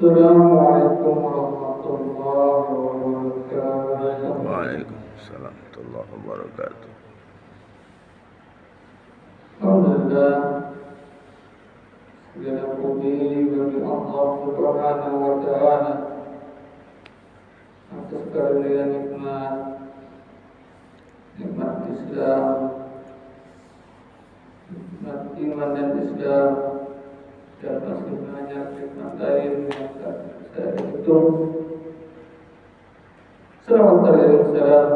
Assalamualaikum warahmatullahi wabarakatuh. Waalaikumsalam warahmatullahi wabarakatuh. Alhamdulillah, segala puji bagi Allah Subhanahu wa Ta'ala atas karunia nikmat Islam, nikmat iman dan Islam, dan masih banyak nikmat lain yang tak bisa dihitung. Salawat dan salam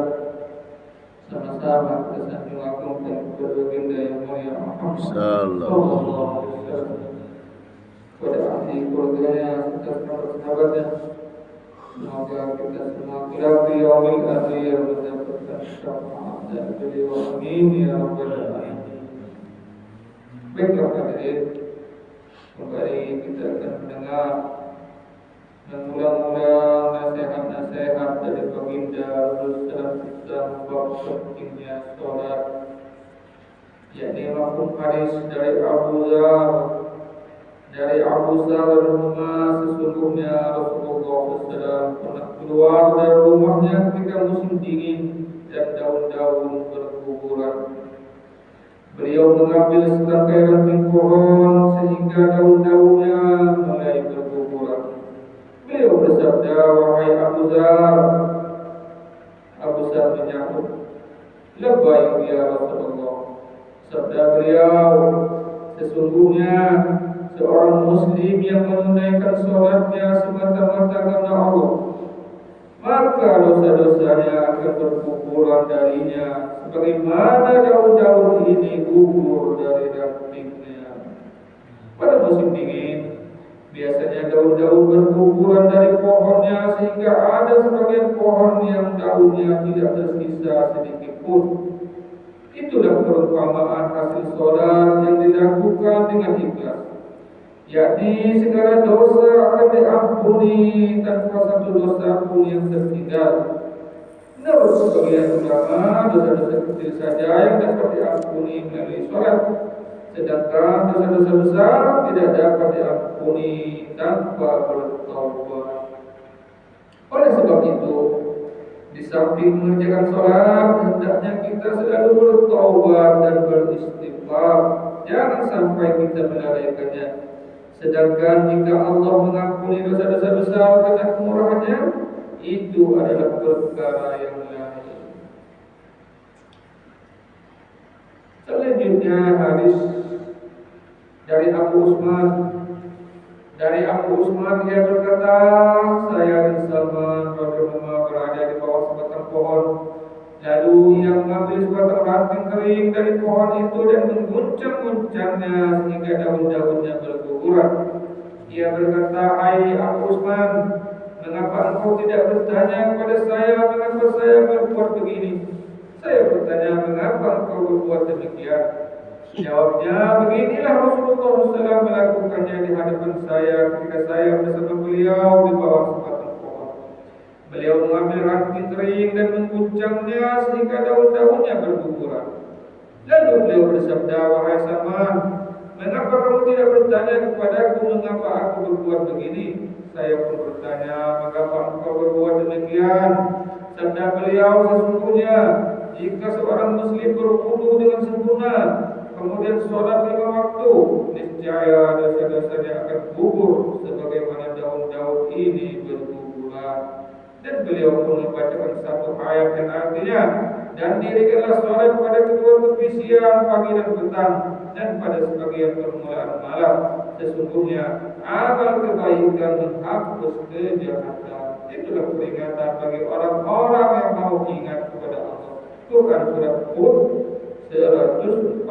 sama-sama kita sanjung agungkan kepada baginda yang mulia Muhammad sallallahu alaihi wasallam, kepada ahli keluarganya serta sahabat-sahabatnya. Semoga kita semua kelak di yaumil akhir mendapatkan syafaat dan beliau, amin ya rabbal alamin. Baiklah hadirin, kembali kita akan mendengar dan mula-mula nasihat-nasihat dari baginda Rasulullah tentang bab pentingnya sholat, yakni mafhum hadis dari Abu Dzar radhiyallahu, sesungguhnya Rasulullah SAW pernah keluar dari rumahnya ketika musim dingin dan daun-daun berguguran. Beliau mengambil setangkai ranting pohon sehingga daun-daunnya mulai berguguran. Beliau bersabda, "Wahai Abu Dzar." Abu Dzar menyahut, "Labbaik ya Rasulullah." Sabda beliau, "Sesungguhnya seorang muslim yang menunaikan sholatnya semata-mata karena Allah, maka dosa-dosanya akan berguguran darinya sebagaimana daun-daun ini gugur dari rantingnya." Pada musim dingin biasanya daun-daun berguguran dari pohonnya sehingga ada sebagian pohon yang daunnya tidak tersisa sedikit pun. Itulah perumpamaan hasil sholat yang dilakukan dengan ikhlas, yakni segala dosa akan diampuni tanpa satu dosa pun yang tertinggal. Menurut sebagian ulama, dosa-dosa kecil saja yang dapat diampuni melalui sholat, sedangkan dosa-dosa besar tidak dapat diampuni tanpa bertaubat. Oleh sebab itu, di samping mengerjakan sholat, hendaknya kita selalu bertaubat dan beristighfar. Jangan sampai kita melalaikannya. Sedangkan jika Allah mengampuni dosa-dosa besar karena kemurahannya, itu adalah perkara yang lain. Selanjutnya hadis dari Abu Usman. Dari Abu Usman dia berkata, "Saya dan Salman radhiyallahu berada di bawah sebatang pohon. Lalu ia mengambil sebatang ranting kering dari pohon itu dan mengguncang-guncangnya sehingga daun-daunnya berguguran. Ia berkata, 'Hai Abu Usman, mengapa engkau tidak bertanya kepada saya mengapa saya berbuat begini?' Saya bertanya, 'Mengapa engkau berbuat demikian?' Jawabnya, 'Beginilah Rasulullah SAW melakukannya di hadapan saya ketika saya bersama beliau di bawah sebatang pohon. Beliau mengambil ranting kering dan mengguncangnya sehingga daun-daunnya berguguran. Lalu beliau bersabda, 'Wahai Salman, mengapa kamu tidak bertanya kepadaku mengapa aku berbuat begini?' Saya pun bertanya, 'Mengapa engkau berbuat demikian?' Sabda beliau, 'Sesungguhnya jika seorang muslim berwudu dengan sempurna, kemudian sholat 5 waktu, niscaya dosa-dosanya akan gugur sebagaimana daun-daun ini berguguran.' Dan beliau pun membacakan satu ayat yang artinya, 'Dan dirikanlah sholat pada kedua tepi siang, pagi dan petang, dan pada sebagian permulaan malam. Sesungguhnya amal kebaikan menghapus kejahatan.' Itulah peringatan bagi orang-orang yang mau ingat kepada Allah. Quran surat Hud 114.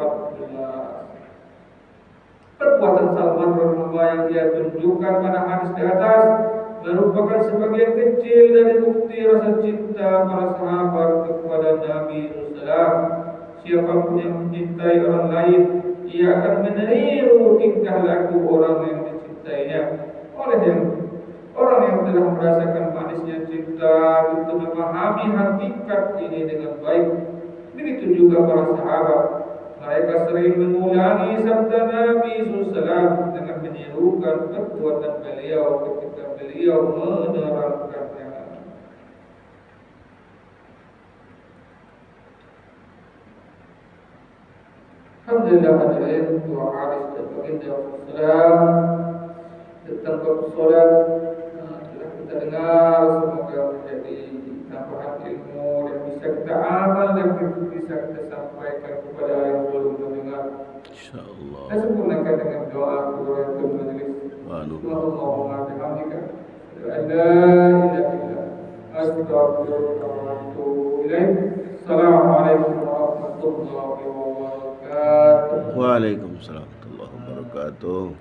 Perbuatan Salman radhiyallahu yang dia tunjukkan pada hadis di atas merupakan sebagian kecil dari bukti rasa cinta para sahabat kepada Nabi SAW. Siapapun yang mencintai orang lain, ia akan meniru tingkah laku orang yang dicintainya. Orang yang telah merasakan manisnya cinta tentu memahami hakikat ini dengan baik. Begitu juga para sahabat, Mereka sering mengulangi sabda Nabi SAW dengan menirukan perbuatan beliau ketika beliau menerangkannya. Alhamdulillah hadirin dua hari sejak baginda Rasulullah tentang bab solat telah kita dengar, semoga menjadi tambahan ilmu yang bisa kita amal dan bisa kita sampaikan kepada yang belum mendengar. InsyaAllah. Dan sempurnakan dengan doa keluarga majlis. Allahumma bihamdika la ilaha illa astaghfiruka wa atubu ilaik. Assalamualaikum warahmatullahi wabarakatuh. Waalaikumsalam warahmatullahi wabarakatuh.